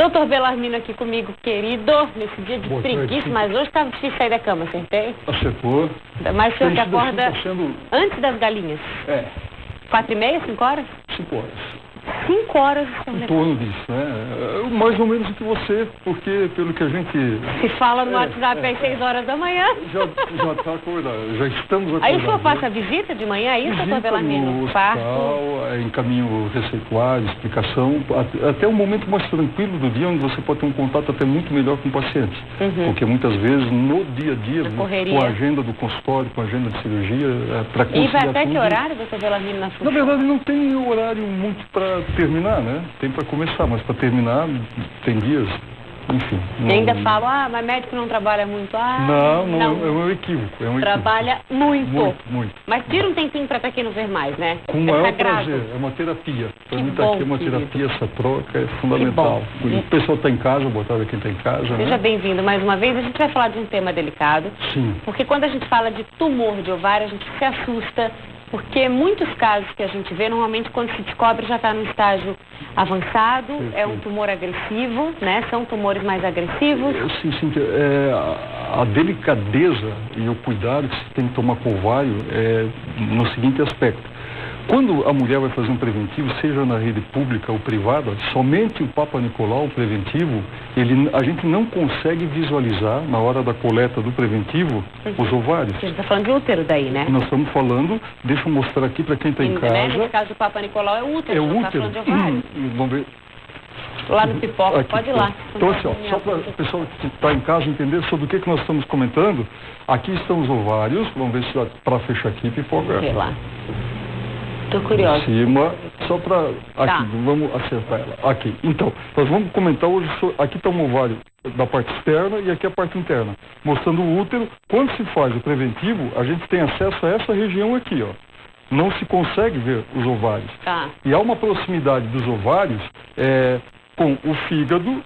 Doutor Belarmino aqui comigo, querido, nesse dia de preguiça, mas hoje estava difícil sair da cama, acertei? Acertou. Mas o senhor que acorda antes das galinhas? É. 4h30, 5 horas? 5 horas. 5 horas, em torno disso, né? Mais ou menos que você, porque pelo que a gente... Se fala no WhatsApp às 6 horas da manhã. Já está acordado, já estamos acordados. Aí o senhor passa a visita de manhã, é isso, doutor Belarmino? No hospital, encaminho receituário, explicação, até um momento mais tranquilo do dia, onde você pode ter um contato até muito melhor com o paciente. Porque muitas vezes, no dia a dia, com a agenda do consultório, com a agenda de cirurgia, para conciliar. E vai até tudo. Que horário, doutor Belarmino, na sua? Na verdade, não tem horário muito para terminar, né? Tem para começar, mas para terminar tem dias, enfim. E ainda falam, mas médico não trabalha muito. Não, é um equívoco. Trabalha muito. Muito. Mas tira um tempinho para estar aqui no Ver Mais, né? Com o maior prazer, é uma terapia. Para mim estar aqui é uma terapia, essa troca é fundamental. O pessoal está em casa, boa tarde a quem está em casa. Seja bem-vindo mais uma vez. A gente vai falar de um tema delicado. Sim. Porque quando a gente fala de tumor de ovário, a gente se assusta. Porque muitos casos que a gente vê, normalmente quando se descobre já está no estágio avançado, é um tumor agressivo, né? São tumores mais agressivos. Sim, a delicadeza e o cuidado que se tem que tomar com o ovário é no seguinte aspecto. Quando a mulher vai fazer um preventivo, seja na rede pública ou privada, somente o Papa Nicolau, o preventivo, a gente não consegue visualizar, na hora da coleta do preventivo, os ovários. Você está falando de útero daí, né? Nós estamos falando, deixa eu mostrar aqui para quem está em casa. Nesse caso do Papa Nicolau é o útero, é o útero. Está falando de ovário. Vamos ver. Lá no Pipoca, aqui, pode ir lá. Então, assim, só para o pessoal que está em casa entender sobre o que nós estamos comentando, aqui estão os ovários, vamos ver se dá para fechar aqui, Pipoca. Sei lá. Estou curiosa. Em cima, só para... Aqui, vamos acertar ela. Aqui. Então, nós vamos comentar hoje aqui está um ovário da parte externa e aqui a parte interna. Mostrando o útero. Quando se faz o preventivo, a gente tem acesso a essa região aqui, ó. Não se consegue ver os ovários. E há uma proximidade dos ovários com o fígado.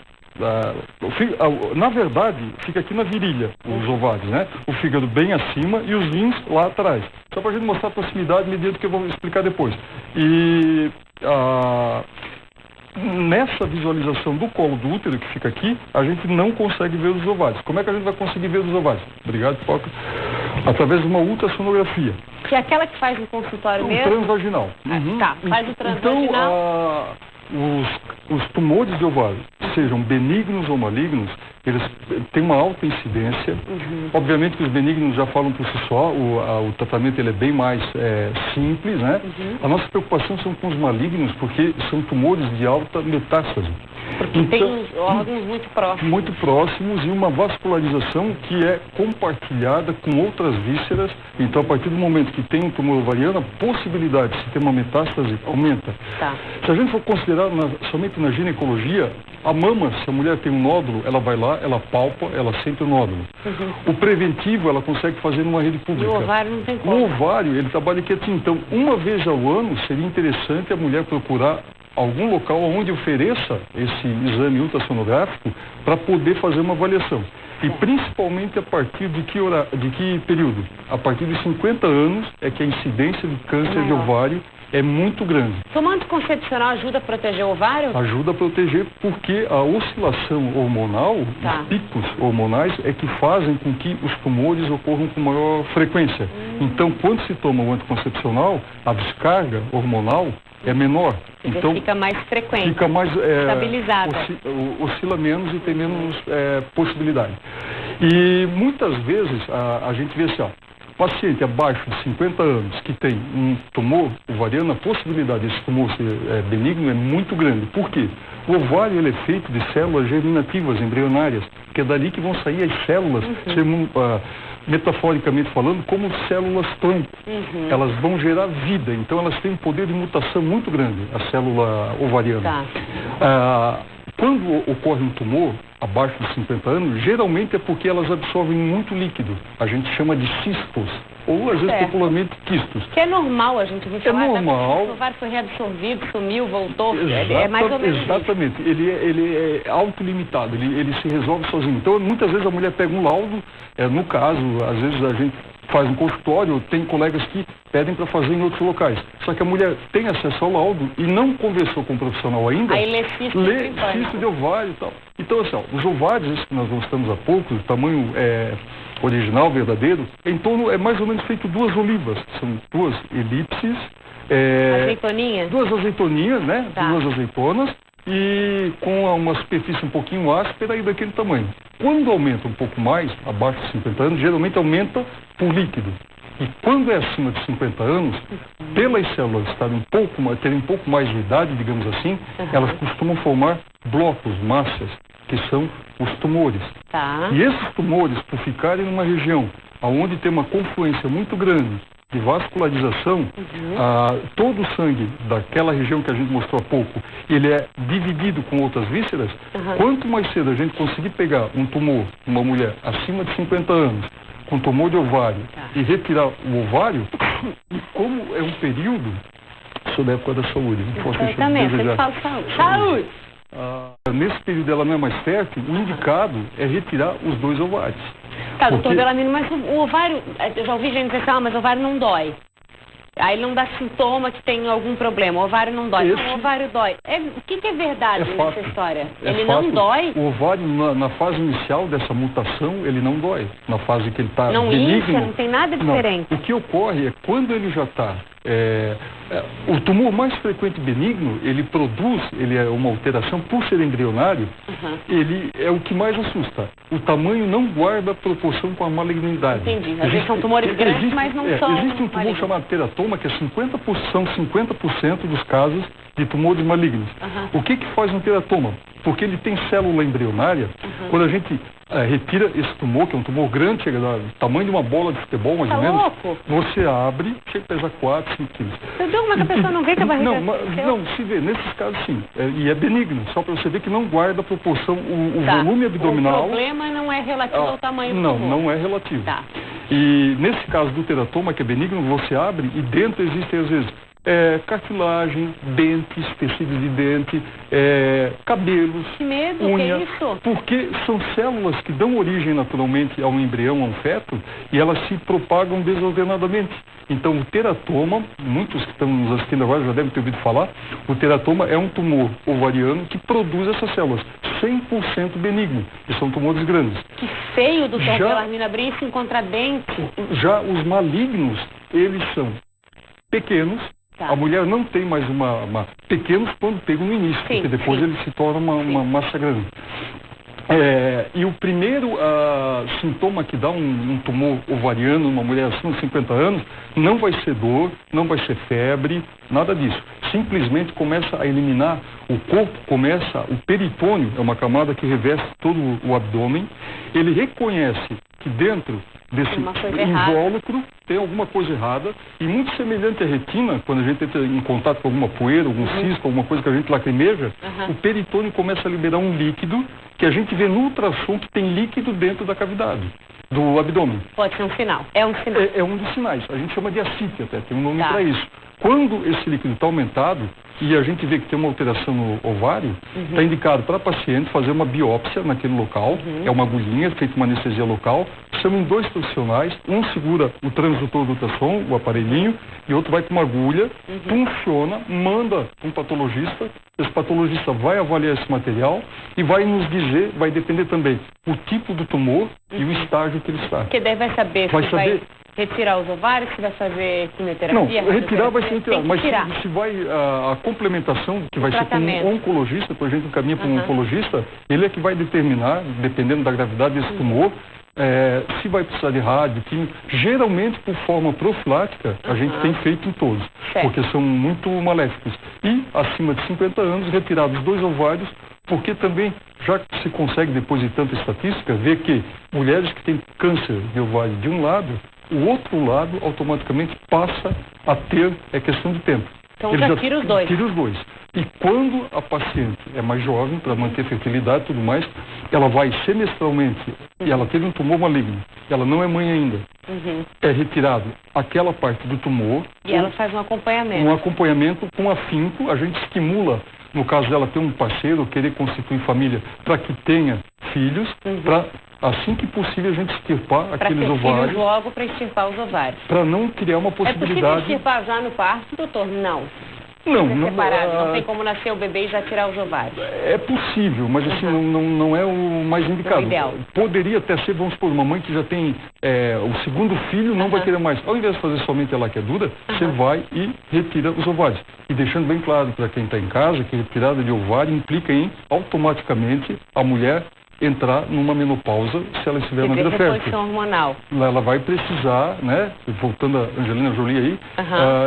Na verdade, fica aqui na virilha, os ovários, né? O fígado bem acima e os rins lá atrás. Só para a gente mostrar a proximidade, medida que eu vou explicar depois. E nessa visualização do colo do útero que fica aqui, a gente não consegue ver os ovários. Como é que a gente vai conseguir ver os ovários? Obrigado, Foca. Através de uma ultrassonografia. Que é aquela que faz no consultório mesmo? Transvaginal. Faz o transvaginal. Então, os tumores de ovário, sejam benignos ou malignos, eles têm uma alta incidência. Obviamente que os benignos já falam por si só, o tratamento ele é bem mais simples, né? A nossa preocupação são com os malignos, porque são tumores de alta metástase. Porque então, tem órgãos muito próximos. Muito próximos e uma vascularização que é compartilhada com outras vísceras. Então, a partir do momento que tem um tumor ovariano, a possibilidade de se ter uma metástase aumenta. Se a gente for considerar somente na ginecologia, a mama, se a mulher tem um nódulo, ela vai lá, ela palpa, ela sente o nódulo. O preventivo, ela consegue fazer numa rede pública. E o ovário não tem como. O ovário, ele trabalha quietinho. Então, uma vez ao ano, seria interessante a mulher procurar algum local onde ofereça esse exame ultrassonográfico para poder fazer uma avaliação. E principalmente a partir de que período? A partir de 50 anos é que a incidência de câncer de ovário é muito grande. Tomar anticoncepcional ajuda a proteger o ovário? Ajuda a proteger porque a oscilação hormonal, os picos hormonais, é que fazem com que os tumores ocorram com maior frequência. Então, quando se toma o anticoncepcional, a descarga hormonal é menor. Então fica mais frequente, fica mais estabilizada. Oscila menos e tem menos possibilidade. E muitas vezes a gente vê assim, ó, paciente abaixo de 50 anos que tem um tumor ovariano, a possibilidade desse tumor ser benigno é muito grande. Por quê? O ovário ele é feito de células germinativas embrionárias, que é dali que vão sair as células, metaforicamente falando, como células tronco. Elas vão gerar vida, então elas têm um poder de mutação muito grande, a célula ovariana. Quando ocorre um tumor abaixo de 50 anos, geralmente é porque elas absorvem muito líquido. A gente chama de cistos, ou às vezes popularmente quistos. Que é normal a gente ver falar. É normal. O ovário foi reabsorvido, sumiu, voltou. É mais ou menos exatamente. Ele é autolimitado, ele se resolve sozinho. Então, muitas vezes a mulher pega um laudo, no caso, às vezes a gente faz no consultório, tem colegas que pedem para fazer em outros locais. Só que a mulher tem acesso ao laudo e não conversou com o profissional ainda. Aí lê cisto de ovário e tal. Então, assim, ó, os ovários, esses que nós mostramos há pouco, o tamanho original, verdadeiro, em torno, é mais ou menos feito 2 olivas. São 2 elipses. Azeitoninha? 2 azeitoninhas, né? Tá. 2 azeitonas. E com uma superfície um pouquinho áspera e daquele tamanho. Quando aumenta um pouco mais, abaixo de 50 anos, geralmente aumenta por líquido. E quando é acima de 50 anos, pelas células terem um pouco mais de idade, digamos assim, elas costumam formar blocos, massas, que são os tumores. Tá. E esses tumores, por ficarem numa região onde tem uma confluência muito grande de vascularização, todo o sangue daquela região que a gente mostrou há pouco, ele é dividido com outras vísceras. Quanto mais cedo a gente conseguir pegar um tumor, uma mulher acima de 50 anos, com tumor de ovário, e retirar o ovário, e como é um período, sob a época da saúde. Exatamente, você fala saúde. Nesse período ela não é mais fértil, o indicado é retirar os 2 ovários. Tá, doutor Bellarmino, mas o ovário, eu já ouvi gente dizer assim, mas o ovário não dói. Aí não dá sintoma que tem algum problema, o ovário não dói. Não, o ovário dói. O que é verdade nessa história? Ele não dói? O ovário, na fase inicial dessa mutação, ele não dói. Na fase que ele está benigno. Não incha, não tem nada diferente. Não. O que ocorre é quando ele já está... o tumor mais frequente benigno, ele é uma alteração, por ser embrionário, ele é o que mais assusta. O tamanho não guarda proporção com a malignidade. Entendi. Às vezes são tumores grandes, mas não são... Existe um tumor chamado teratoma, que é 50% dos casos de tumores malignos. O que faz um teratoma? Porque ele tem célula embrionária. Quando a gente retira esse tumor, que é um tumor grande, chega do tamanho de uma bola de futebol, mais ou menos, louco? você abre, chega a pesar 4, 5 quilos. Entendeu? Mas a pessoa não vê que a barriga não, se vê, nesses casos sim. E é benigno, só para você ver que não guarda a proporção, o volume abdominal... O problema não é relativo ao tamanho do tumor. Não é relativo. Tá. E nesse caso do teratoma, que é benigno, você abre e dentro existem, às vezes, cartilagem, dentes, tecidos de dente, cabelos, que medo, unha, que isso? Porque são células que dão origem naturalmente a um embrião, a um feto, e elas se propagam desordenadamente. Então o teratoma, muitos que estão nos assistindo agora já devem ter ouvido falar, o teratoma é um tumor ovariano que produz essas células, 100% benigno, e são tumores grandes. Que feio, doutor Bellarmino, abrir isso e encontrar dente. Já os malignos, eles são pequenos. Tá. A mulher não tem mais pequenos quando pegam no início, porque depois ele se torna uma massa grande. E o primeiro sintoma que dá um tumor ovariano numa mulher acima de 50 anos não vai ser dor, não vai ser febre, nada disso. Simplesmente começa a eliminar, o peritônio, é uma camada que reveste todo o abdômen, ele reconhece que dentro desse invólucro tem alguma coisa errada, e muito semelhante à retina, quando a gente entra em contato com alguma poeira, algum cisco, alguma coisa que a gente lacrimeja, o peritônio começa a liberar um líquido que a gente vê no ultrassom que tem líquido dentro da cavidade do abdômen. Pode ser um sinal. É um sinal. É um dos sinais. A gente chama de ascite até, tem um nome para isso. Quando esse líquido está aumentado e a gente vê que tem uma alteração no ovário, está indicado para a paciente fazer uma biópsia naquele local, é uma agulhinha, feita uma anestesia local, chamam 2 profissionais, um segura o transdutor do ultrassom, o aparelhinho, e outro vai com uma agulha, funciona, manda um patologista, esse patologista vai avaliar esse material e vai nos dizer, vai depender também o tipo do tumor e o estágio que ele está. Porque daí vai saber retirar os ovários, se vai fazer quimioterapia? Não, retirar vai ser retirado, mas se vai a complementação, que vai ser com um oncologista, por exemplo, encaminha para um oncologista, ele é que vai determinar, dependendo da gravidade desse tumor, se vai precisar de rádio, químico. Geralmente, por forma profilática, a gente tem feito em todos, porque são muito maléficos. E, acima de 50 anos, retirados 2 ovários, porque também, já que se consegue, depois de tanta estatística, ver que mulheres que têm câncer de ovário de um lado, o outro lado automaticamente passa a ter, questão de tempo. Então já tira os 2. Tira os 2. E quando a paciente é mais jovem, para manter fertilidade e tudo mais, ela vai semestralmente, e ela teve um tumor maligno, ela não é mãe ainda, é retirado aquela parte do tumor. E ela faz um acompanhamento. Um acompanhamento com afinco, a gente estimula, no caso dela ter um parceiro, querer constituir família, para que tenha filhos, para assim que possível a gente extirpar aqueles ovários. Filhos logo para extirpar os ovários. Para não criar uma possibilidade... É possível extirpar já no parto, doutor? Não. Não, não tem como nascer o bebê e já tirar os ovários. É possível, mas assim, não é o mais indicado. Poderia até ser, vamos supor, uma mãe que já tem o segundo filho, não vai querer mais. Ao invés de fazer somente a laqueadura, você vai e retira os ovários. E deixando bem claro para quem está em casa que retirada de ovário implica em automaticamente a mulher entrar numa menopausa se ela estiver na vida fértil. Reposição hormonal. Ela vai precisar, né, voltando a Angelina Jolie aí,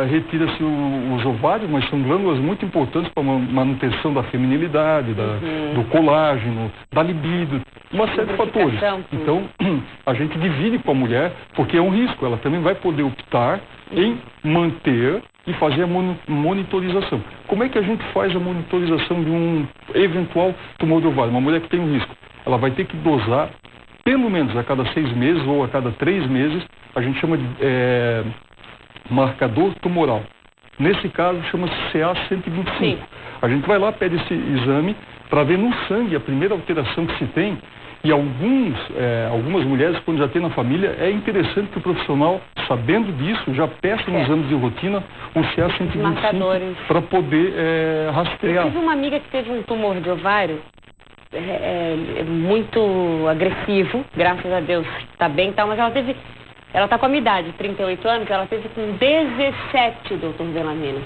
retira-se os ovários, mas são glândulas muito importantes para a manutenção da feminilidade, do colágeno, da libido, uma série de fatores. Então, a gente divide com a mulher, porque é um risco, ela também vai poder optar em manter e fazer a monitorização. Como é que a gente faz a monitorização de um eventual tumor de ovário? Uma mulher que tem um risco, ela vai ter que dosar pelo menos a cada 6 meses ou a cada 3 meses, a gente chama de marcador tumoral. Nesse caso, chama-se CA-125. Sim. A gente vai lá, pede esse exame para ver no sangue a primeira alteração que se tem. E algumas mulheres, quando já tem na família, é interessante que o profissional, sabendo disso, já peça nos exames de rotina o CA-125 para poder rastrear. Eu tive uma amiga que teve um tumor de ovário muito agressivo, graças a Deus está bem e tal, mas ela está com a minha idade, 38 anos, ela teve com 17, doutor Belamino.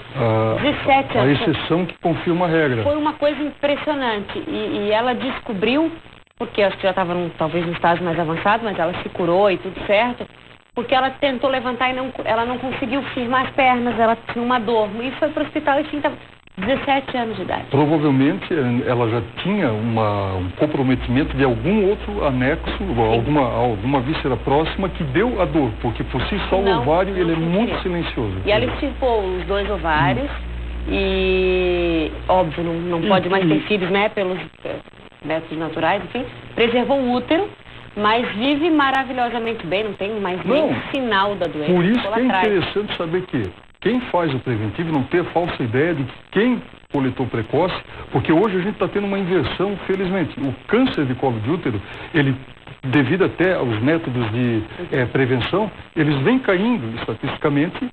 17 anos. A exceção que confirma a regra. Foi uma coisa impressionante e ela descobriu, porque acho que já estava talvez no estágio mais avançado, mas ela se curou e tudo certo, porque ela tentou levantar e ela não conseguiu firmar as pernas, ela tinha uma dor, e foi para o hospital e estava 17 anos de idade. Provavelmente ela já tinha um comprometimento de algum outro anexo, alguma víscera próxima que deu a dor, porque por si só o ovário ele é muito silencioso. E ela extirpou os 2 ovários e, óbvio, não pode mais ter filhos, né, pelos métodos naturais, enfim, preservou o útero, mas vive maravilhosamente bem, não tem mais nenhum sinal da doença. Por isso que é interessante saber que quem faz o preventivo não ter a falsa ideia de que quem coletou precoce, porque hoje a gente está tendo uma inversão, felizmente. O câncer de colo de útero, ele, devido até aos métodos de prevenção, eles vêm caindo estatisticamente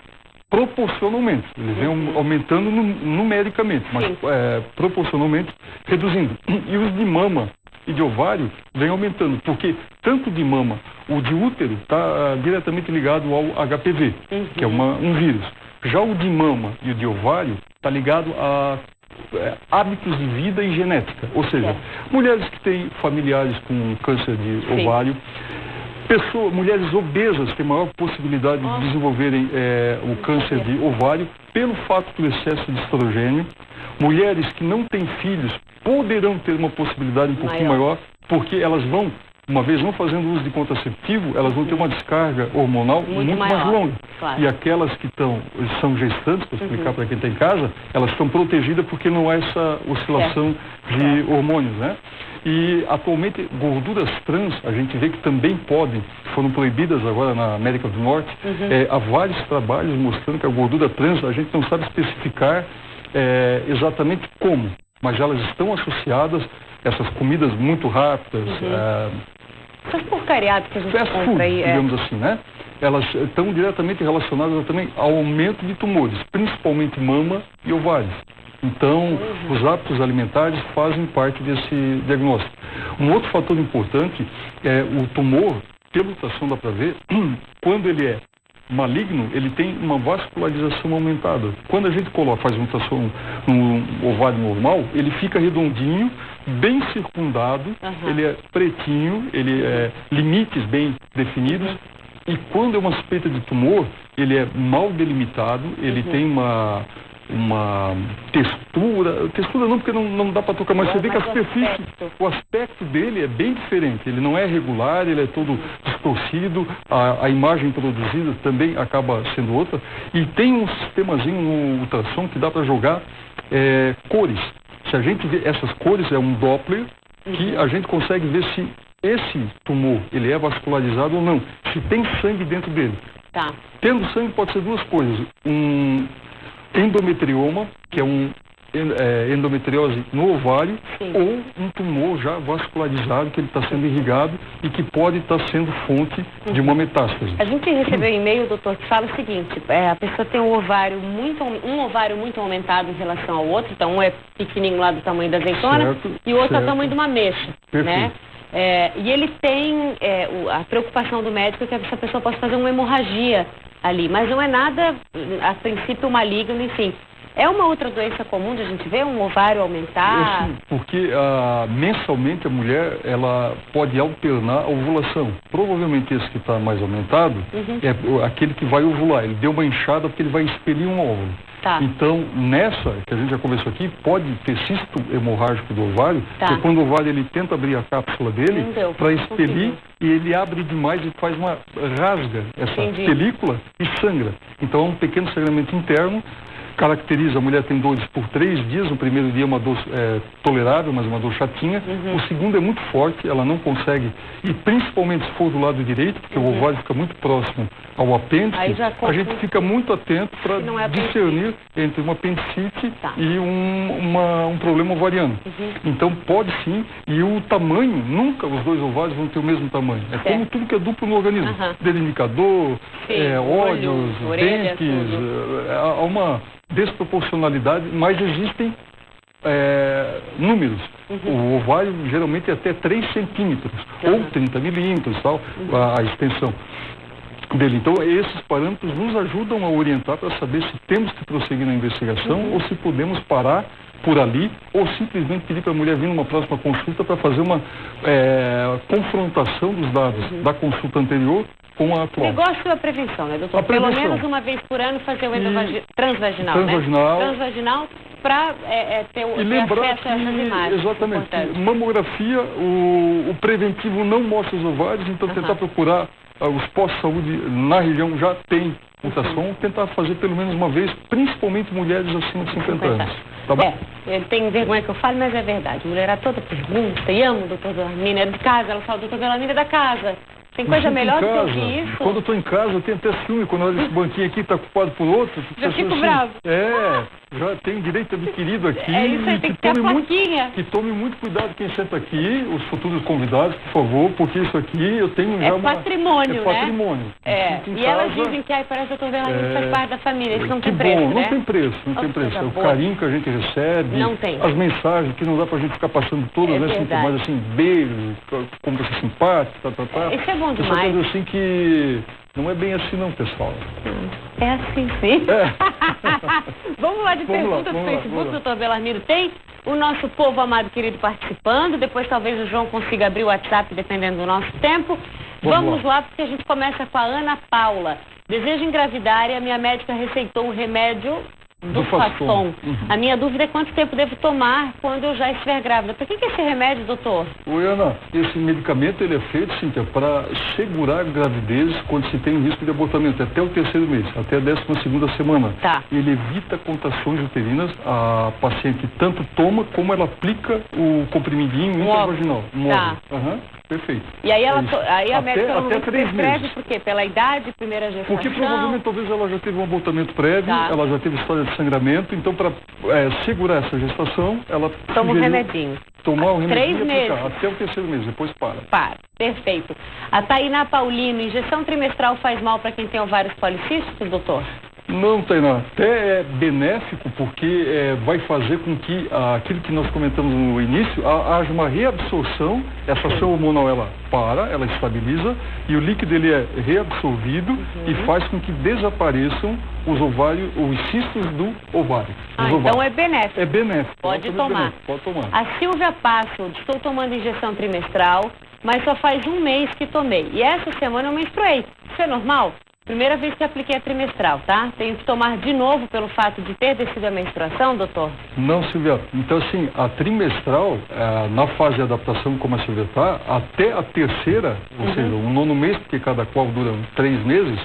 proporcionalmente. Eles vêm aumentando numericamente, mas proporcionalmente reduzindo. E os de mama e de ovário vem aumentando, porque tanto de mama, o de útero está diretamente ligado ao HPV, que é um vírus. Já o de mama e o de ovário está ligado a hábitos de vida e genética, ou seja, mulheres que têm familiares com câncer de ovário, mulheres obesas têm maior possibilidade de desenvolverem o câncer de ovário pelo fato do excesso de estrogênio. Mulheres que não têm filhos poderão ter uma possibilidade um pouquinho maior, porque elas vão, uma vez não fazendo uso de contraceptivo, elas vão ter uma descarga hormonal muito mais longa. Claro. E aquelas que são gestantes, para explicar para quem está em casa, elas estão protegidas porque não há essa oscilação de hormônios, né? E atualmente gorduras trans, a gente vê que também foram proibidas agora na América do Norte. Há vários trabalhos mostrando que a gordura trans, a gente não sabe especificar exatamente como, mas elas estão associadas a essas comidas muito rápidas. Essas porcariadas que a gente compra aí. Digamos assim, né? Elas estão diretamente relacionadas também ao aumento de tumores, principalmente mama e ovários. Então, os hábitos alimentares fazem parte desse diagnóstico. Um outro fator importante é o tumor, pela ultrassom dá para ver, quando ele é maligno, ele tem uma vascularização aumentada. Quando a gente faz uma ultrassom no ovário normal, ele fica redondinho, bem circundado, ele é pretinho, ele é limites bem definidos, e quando é uma suspeita de tumor, ele é mal delimitado, ele tem uma textura não, porque não dá para tocar, mas você vê que a superfície, o aspecto dele é bem diferente, ele não é regular, ele é todo distorcido, a imagem produzida também acaba sendo outra, e tem um sistemazinho no ultrassom que dá para jogar cores. Se a gente vê essas cores, é um Doppler, que a gente consegue ver se esse tumor, ele é vascularizado ou não, se tem sangue dentro dele. Tendo sangue pode ser duas coisas, endometrioma, que é um endometriose no ovário, sim, ou um tumor já vascularizado que ele está sendo irrigado e que pode estar sendo fonte de uma metástase. A gente recebeu um e-mail, doutor, que fala o seguinte: a pessoa tem um ovário muito aumentado em relação ao outro, então um é pequenininho lá do tamanho da azeitona, certo, e o outro é o tamanho de uma mexa, né? E ele tem a preocupação do médico é que essa pessoa possa fazer uma hemorragia ali, mas não é nada, a princípio, maligno, enfim. É uma outra doença comum de a gente ver um ovário aumentar? Sim, porque mensalmente a mulher ela pode alternar a ovulação. Provavelmente esse que está mais aumentado é aquele que vai ovular. Ele deu uma inchada porque ele vai expelir um óvulo. Tá. Então, nessa, que a gente já conversou aqui, pode ter cisto hemorrágico do ovário, que é quando o ovário ele tenta abrir a cápsula dele para expelir e ele abre demais e faz uma rasga essa película e sangra. Então, é um pequeno sangramento interno. Caracteriza, a mulher tem dores por 3 dias, no primeiro dia é uma dor tolerável, mas uma dor chatinha, o segundo é muito forte, ela não consegue, e principalmente se for do lado direito, porque o ovário fica muito próximo ao apêndice, a gente fica muito atento para discernir entre uma apendicite e um problema ovariano. Então pode sim, e o tamanho, nunca os dois ovários vão ter o mesmo tamanho, é como tudo que é duplo no organismo, delineador, olhos, dentes, há uma desproporcionalidade, mas existem números. O ovário geralmente é até 3 centímetros, ou 30 milímetros, tal, a extensão dele. Então, esses parâmetros nos ajudam a orientar para saber se temos que prosseguir na investigação ou se podemos parar por ali, ou simplesmente pedir para a mulher vir numa próxima consulta para fazer uma confrontação dos dados da consulta anterior com a atual. O negócio é a prevenção, né, doutor? Pelo menos uma vez por ano fazer o transvaginal, né? Transvaginal para ter o acesso a essas imagens. Exatamente. Mamografia, o preventivo não mostra os ovários, então tentar procurar os postos de saúde na região já tem ultrassom, tentar fazer pelo menos uma vez, principalmente mulheres acima de 50 anos. Tá bom? Eu tenho vergonha que eu falo, mas é verdade. Mulher toda pergunta, e amo o doutor Bellarmino, é de casa, ela fala, doutor Bellarmino é da casa. Tem coisa melhor do que ouvir isso? Quando eu estou em casa, eu tenho até ciúme. Quando olha esse banquinho aqui, está ocupado por outro. Já fico bravo. Já tenho direito adquirido aqui. É isso aí, tem que ter a plaquinha. Que tome muito cuidado quem senta aqui, os futuros convidados, por favor, porque isso aqui eu tenho já patrimônio, né? É patrimônio. E elas dizem que parece que o doutor Bellarmino faz parte da família. Isso não tem preço, né? Não tem preço, não tem preço. É o carinho que a gente recebe. Não tem. As mensagens que não dá pra gente ficar passando todas, né? Mas assim, beijo, como você é simpático, Isso é bom demais. Coisa assim que não é bem assim não, pessoal. É assim sim. Vamos lá de pergunta do Facebook, doutor Bellarmino. Tem o nosso povo amado querido participando, depois talvez o João consiga abrir o WhatsApp dependendo do nosso tempo. Vamos lá, porque a gente começa com a Ana Paula. Desejo engravidar e a minha médica receitou o remédio do Faston. A minha dúvida é quanto tempo devo tomar quando eu já estiver grávida. Por que é esse remédio, doutor? Oi, Ana, esse medicamento ele é feito, Cíntia, para segurar a gravidez quando se tem um risco de abortamento, até o 3º mês, até a 12ª semana. Ele evita contrações uterinas, a paciente tanto toma como ela aplica o comprimidinho intravaginal. Perfeito. E aí, a médica prescreve por quê? Pela idade, primeira gestação? Porque provavelmente talvez ela já teve um abortamento prévio, ela já teve história de sangramento, então para segurar essa gestação, ela toma um remedinho. Tomar um remedinho 3 meses. Até o 3º mês, depois para. Perfeito. A Tainá Paulino, injeção trimestral faz mal para quem tem ovários policísticos, doutor? Não, Tainá, até é benéfico porque vai fazer com que aquilo que nós comentamos no início, haja uma reabsorção, essa ação hormonal ela estabiliza e o líquido ele é reabsorvido e faz com que desapareçam os ovários, os cistos do ovário. Então é benéfico. É benéfico. Pode tomar. Pode tomar. A Silvia Passo, estou tomando injeção trimestral, mas só faz 1 mês que tomei. E essa semana eu menstruei. Isso é normal? Primeira vez que apliquei a trimestral, tá? Tenho que tomar de novo pelo fato de ter descido a menstruação, doutor? Não, Silvia. Então, assim, a trimestral, na fase de adaptação, como a Silvia está, até a 3ª, ou seja, o 9º mês, porque cada qual dura 3 meses,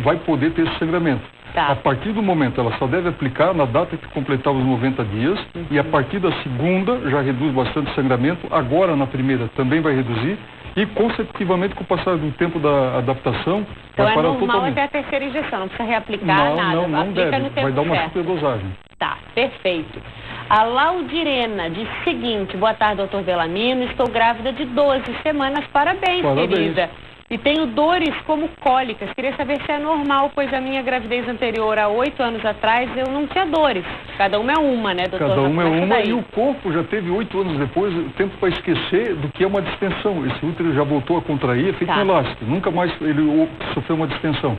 vai poder ter esse sangramento. A partir do momento, ela só deve aplicar na data que completar os 90 dias, e a partir da 2ª já reduz bastante o sangramento, agora na 1ª também vai reduzir, e consecutivamente com o passar do tempo da adaptação, então vai parar normal totalmente. Até a 3ª injeção, não precisa reaplicar nada, não aplica deve, no tempo vai dar uma certo. superdosagem. Tá, perfeito. A Laudirena diz o seguinte: boa tarde, doutor Bellamino, estou grávida de 12 semanas, parabéns. Querida. E tenho dores como cólicas. Queria saber se é normal, pois a minha gravidez anterior, há 8 anos atrás, eu não tinha dores. Cada uma é uma, né, doutor? Cada uma é uma e o corpo já teve 8 anos depois tempo para esquecer do que é uma distensão. Esse útero já voltou a contrair, é feito um elástico. Nunca mais ele sofreu uma distensão.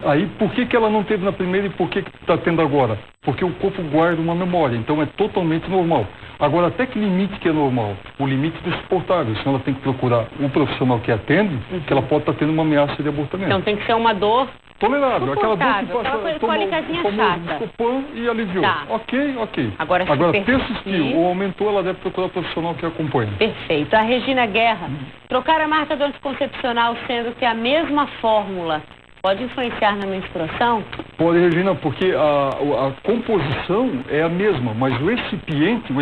Aí, por que ela não teve na primeira e por que está tendo agora? Porque o corpo guarda uma memória, então é totalmente normal. Agora, até que limite que é normal? O limite do suportável. Senão ela tem que procurar um profissional que atende, que ela pode estar tendo uma ameaça de abortamento. Então tem que ser uma dor tolerável, aquela dor que passa, toma o Buscopan e aliviou. Tá. Ok. Agora persistiu ou aumentou, ela deve procurar um profissional que acompanha. Perfeito. A Regina Guerra, trocar a marca do anticoncepcional sendo que a mesma fórmula pode influenciar na menstruação? Pode, Regina, porque a composição é a mesma, mas o recipiente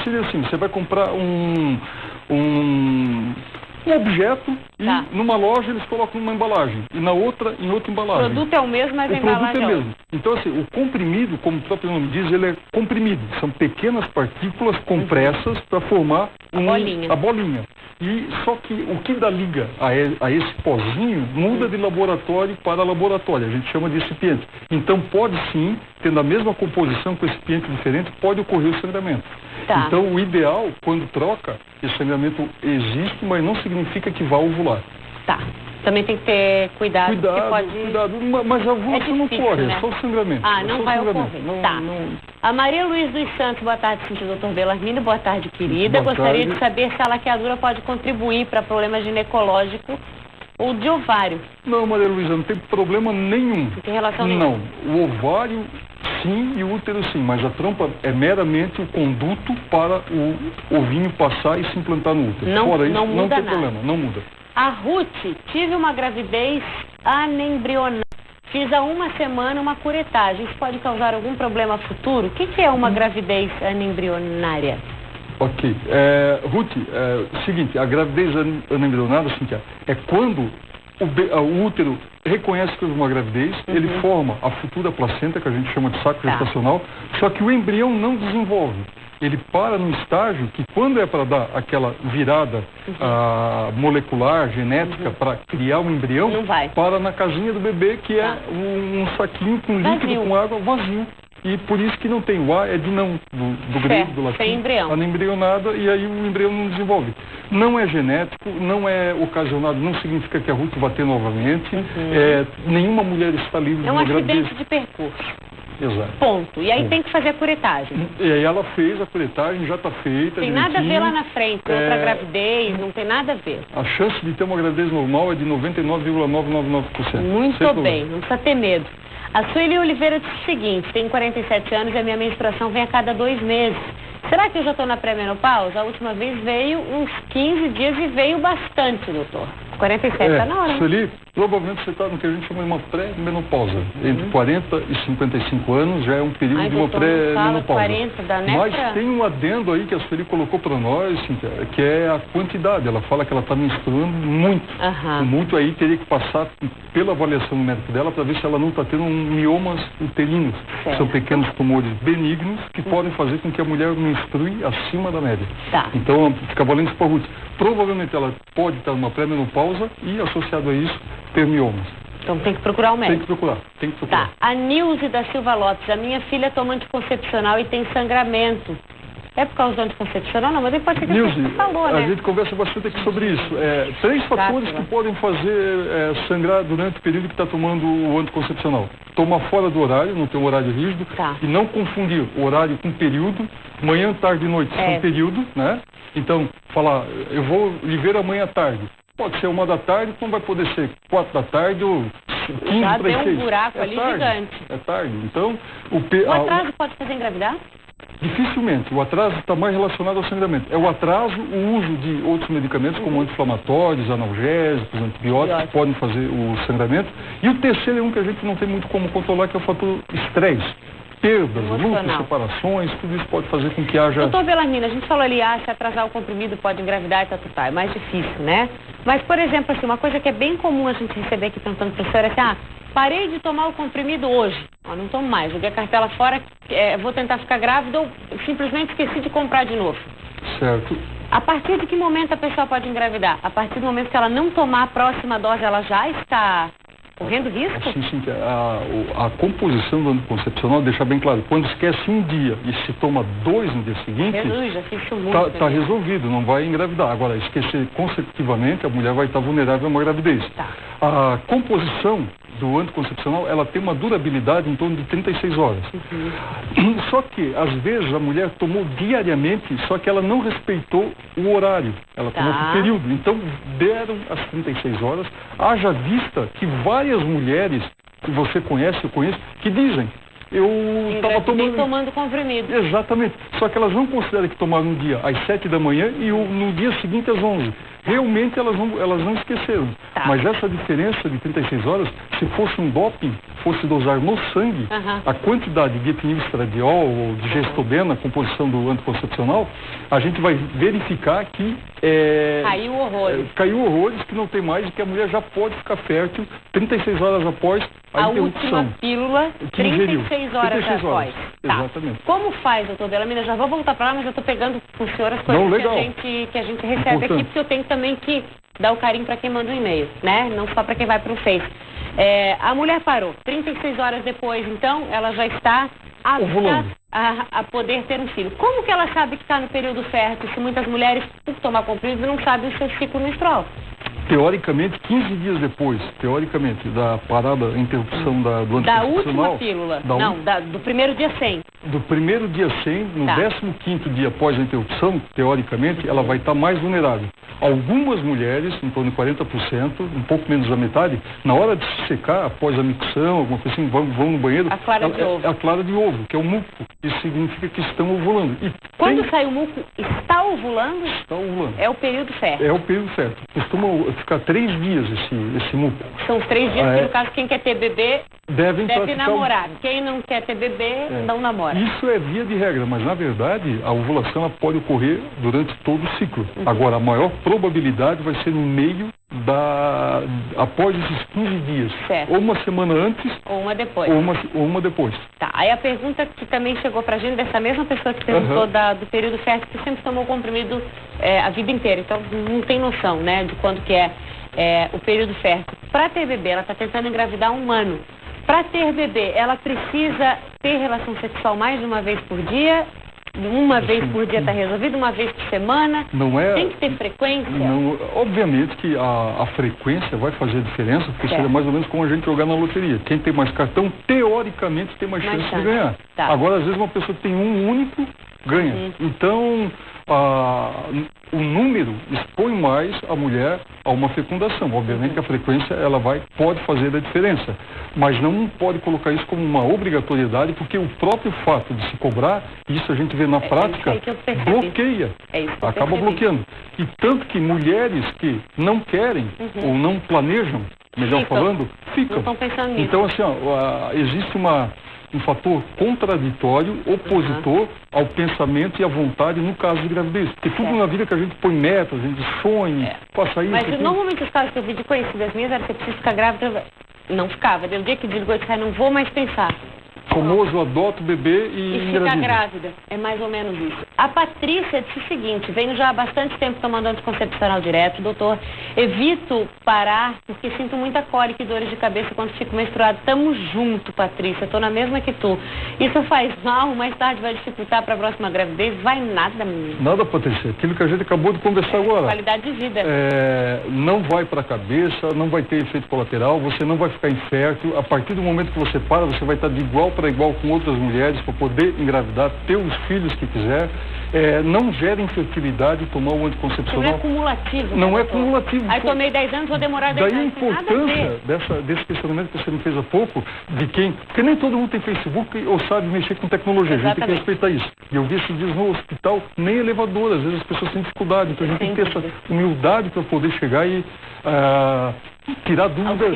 seria assim, você vai comprar um objeto e numa loja eles colocam uma embalagem e na outra em outra embalagem. O produto é o mesmo, mas a embalagem é o mesmo. Então, assim, o comprimido, como o próprio nome diz, ele é comprimido. São pequenas partículas compressas para formar a bolinha. E só que o que dá liga a esse pozinho muda de laboratório para laboratório. A gente chama de recipiente. Então, pode sim, tendo a mesma composição com recipiente diferente, pode ocorrer o sangramento. Então, o ideal, quando troca, esse sangramento existe, mas não significa que vá ovular. Também tem que ter cuidado. Cuidado, mas a ovulação não corre, né? É só o sangramento. Não vai ocorrer. A Maria Luiz dos Santos, boa tarde, doutor Bellarmino, boa tarde, querida. Gostaria de saber se a laqueadura pode contribuir para problemas ginecológicos ou de ovário. Não, Maria Luísa, não tem problema nenhum. Não tem relação nenhuma. Não, o ovário sim e o útero sim, mas a trompa é meramente o conduto para o ovinho passar e se implantar no útero. Fora isso, não tem problema, não muda. A Ruth, tive uma gravidez anembrionária. Fiz há uma semana uma curetagem. Isso pode causar algum problema futuro? O que é uma gravidez anembrionária? Ok. Ruth, seguinte, a gravidez anembrionária é quando o útero reconhece que houve uma gravidez, ele forma a futura placenta, que a gente chama de saco gestacional, só que o embrião não desenvolve. Ele para num estágio que, quando é para dar aquela virada molecular, genética, para criar um embrião, para na casinha do bebê, que é um saquinho com líquido, com água, vazio. E por isso que não tem o A, é de não, do grego, do latim. Sem embrião. Anembrionada, e aí o embrião não desenvolve. Não é genético, não é ocasionado, não significa que a Ruth vai ter novamente. Nenhuma mulher está livre de uma gravidez. É um acidente de percurso. Exato. Ponto. E aí tem que fazer a curetagem. E aí ela fez a curetagem, já está feita. Tem nada a ver lá na frente, outra gravidez, não tem nada a ver. A chance de ter uma gravidez normal é de 99,999%. Muito bem, não precisa ter medo. A Sueli Oliveira disse o seguinte: tenho 47 anos e a minha menstruação vem a cada 2 meses. Será que eu já estou na pré-menopausa? A última vez veio uns 15 dias e veio bastante, doutor. 47 está na hora. Sueli, provavelmente você está no que a gente chama de uma pré-menopausa. Entre 40 e 55 anos já é um período de uma pré-menopausa. Mas tem um adendo aí que a Sueli colocou para nós, que é a quantidade. Ela fala que ela está menstruando muito. Muito aí teria que passar pela avaliação do médico dela para ver se ela não está tendo miomas uterinos. São pequenos tumores benignos que podem fazer com que a mulher menstrue acima da média. Então, fica valendo isso para a Ruth. Provavelmente ela pode estar numa pré-menopausa e, associado a isso, ter miomas. Então tem que procurar o médico. Tem que procurar. A Nilce da Silva Lopes, a minha filha toma anticoncepcional e tem sangramento. É por causa do anticoncepcional? Não, mas depois que você falou, né? A gente conversa bastante aqui sobre isso. 3 fatores que podem fazer sangrar durante o período que está tomando o anticoncepcional. Tomar fora do horário, não ter um horário rígido, e não confundir o horário com período. Manhã, tarde e noite são período, né? Então, falar, eu vou lhe ver amanhã à tarde. Pode ser 1 da tarde, então vai poder ser 4 da tarde ou 15 já para 6. Tem um buraco ali gigante. É tarde. Então, o atraso pode fazer engravidar? Dificilmente. O atraso está mais relacionado ao sangramento. É o atraso, o uso de outros medicamentos, como anti-inflamatórios, analgésicos, antibióticos, que podem fazer o sangramento. E o terceiro é um que a gente não tem muito como controlar, que é o fator estresse. Perdas, lutas, separações, tudo isso pode fazer com que haja... Doutor Bellarmino, a gente falou ali, se atrasar o comprimido pode engravidar e tá. É mais difícil, né? Mas, por exemplo, assim, uma coisa que é bem comum a gente receber aqui perguntando para a senhora é parei de tomar o comprimido hoje, não tomo mais, joguei a cartela fora, vou tentar ficar grávida ou simplesmente esqueci de comprar de novo. Certo. A partir de que momento a pessoa pode engravidar? A partir do momento que ela não tomar a próxima dose, ela já está correndo risco? Sim. A composição do anticoncepcional deixa bem claro, quando esquece um dia e se toma 2 no dia seguinte, está resolvido, não vai engravidar. Agora, esquecer consecutivamente, a mulher vai estar vulnerável a uma gravidez. Tá. A composição do anticoncepcional, ela tem uma durabilidade em torno de 36 horas. Só que, às vezes, a mulher tomou diariamente, só que ela não respeitou o horário. Ela tomou por período. Então, deram as 36 horas. Haja vista que várias mulheres que você conhece, eu conheço, que dizem, eu estava tomando comprimido. Exatamente. Só que elas não consideram que tomaram um dia às 7 da manhã e no dia seguinte às 11. Realmente elas não esqueceram. Tá. Mas essa diferença de 36 horas, se fosse um doping, fosse dosar no sangue, a quantidade de etinilestradiol ou de gestobena, a composição do anticoncepcional, a gente vai verificar que caiu horrores, que não tem mais e que a mulher já pode ficar fértil 36 horas após a interrupção. Última pílula, 36 horas após. Tá. Exatamente. Como faz, doutor Bellamina? Já vou voltar para lá, mas eu estou pegando com o senhor as coisas que a gente recebe aqui, porque eu tenho também que dar o carinho para quem manda um e-mail, né? Não só para quem vai para o Face. A mulher parou, 36 horas depois, então, ela já está apta a poder ter um filho. Como que ela sabe que está no período fértil, se muitas mulheres, por tomar comprimido, não sabem o seu ciclo menstrual? Teoricamente, 15 dias depois, da parada, interrupção do anticoncepcional... Da última pílula, do primeiro dia 100. Do primeiro dia 100, no 15º dia após a interrupção, teoricamente, ela vai estar mais vulnerável. Algumas mulheres, em torno de 40%, um pouco menos da metade, na hora de se secar, após a micção, alguma coisa assim, vão no banheiro... A clara de ovo. A clara de ovo, que é o muco. Isso significa que estão ovulando. Quando sai o muco, está ovulando? Está ovulando. É o período fértil. É o período fértil. Costuma ficar 3 dias esse muco. São os 3 dias que, no caso, quem quer ter bebê deve namorar. Quem não quer ter bebê, não namora. Isso é via de regra, mas, na verdade, a ovulação ela pode ocorrer durante todo o ciclo. Agora, a maior probabilidade vai ser no meio após esses 15 dias. Certo. Ou uma semana antes. Ou uma depois. Ou uma depois. Tá. Aí a pergunta que também chegou pra gente, dessa mesma pessoa que perguntou do período fértil, que sempre tomou comprimido a vida inteira. Então, não tem noção, né, de quando que é o período fértil. Para ter bebê, ela está tentando engravidar há 1 ano. Para ter bebê, ela precisa ter relação sexual mais de uma vez por dia? Uma vez por dia está resolvido, uma vez por semana? Tem que ter frequência? Obviamente que a frequência vai fazer diferença, porque seria mais ou menos como a gente jogar na loteria. Quem tem mais cartão, teoricamente, tem mais chance de ganhar. Tá. Agora, às vezes, uma pessoa que tem um único ganha. Então, o número expõe mais a mulher a uma fecundação. Obviamente que a frequência pode fazer a diferença, mas não pode colocar isso como uma obrigatoriedade, porque o próprio fato de se cobrar, isso a gente vê na prática, bloqueia, acaba bloqueando. E tanto que mulheres que não querem ou não planejam, melhor falando, ficam. Não estão pensando nisso. Então, assim, existe um fator contraditório, opositor ao pensamento e à vontade no caso de gravidez. Porque tudo na vida que a gente põe metas, a gente sonha, faça isso. Mas normalmente os casos que eu vi de conhecidas minhas era que você precisa ficar grávida, não ficava. Deu um dia que desligou e disse, não vou mais pensar. Famoso, adota o bebê e fica grávida. É mais ou menos isso. A Patrícia disse o seguinte, venho já há bastante tempo tomando anticoncepcional direto, doutor, evito parar porque sinto muita cólica e dores de cabeça quando fico menstruada. Tamo junto, Patrícia, tô na mesma que tu. Isso faz mal, mais tarde vai dificultar para a próxima gravidez? Vai nada, menina. Nada, Patrícia. Aquilo que a gente acabou de conversar agora. Qualidade de vida. Não vai para a cabeça, não vai ter efeito colateral, você não vai ficar infértil. A partir do momento que você para, você vai estar de igual para igual com outras mulheres para poder engravidar, ter os filhos que quiser. Não gera infertilidade tomar o anticoncepcional. Não é cumulativo. Não é cumulativo. Aí tomei 10 anos, vou demorar 10 anos. Daí a importância desse questionamento que você me fez há pouco, porque nem todo mundo tem Facebook ou sabe mexer com tecnologia. Exatamente. A gente tem que respeitar isso. E eu vi esses dias no hospital, nem elevador, às vezes as pessoas têm dificuldade. Então a gente tem que ter essa humildade para poder chegar e tirar dúvida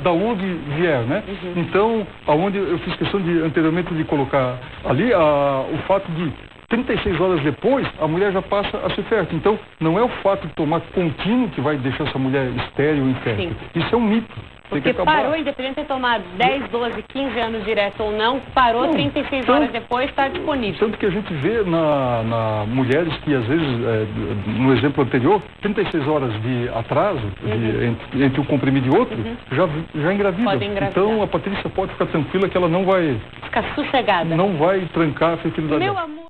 da onde vier, né? Então, aonde eu fiz questão anteriormente de colocar ali, o fato de 36 horas depois, a mulher já passa a ser fértil. Então, não é o fato de tomar contínuo que vai deixar essa mulher estéril ou infértil. Isso é um mito. Porque parou, independente de ter tomado 10, 12, 15 anos direto ou não, parou 36 horas depois, está disponível. Tanto que a gente vê na mulheres que, às vezes, no exemplo anterior, 36 horas de atraso entre um comprimido e outro, já engravida. Então, a Patrícia pode ficar tranquila que ela não vai... Ficar sossegada. Não vai trancar a fertilidade. Meu amor.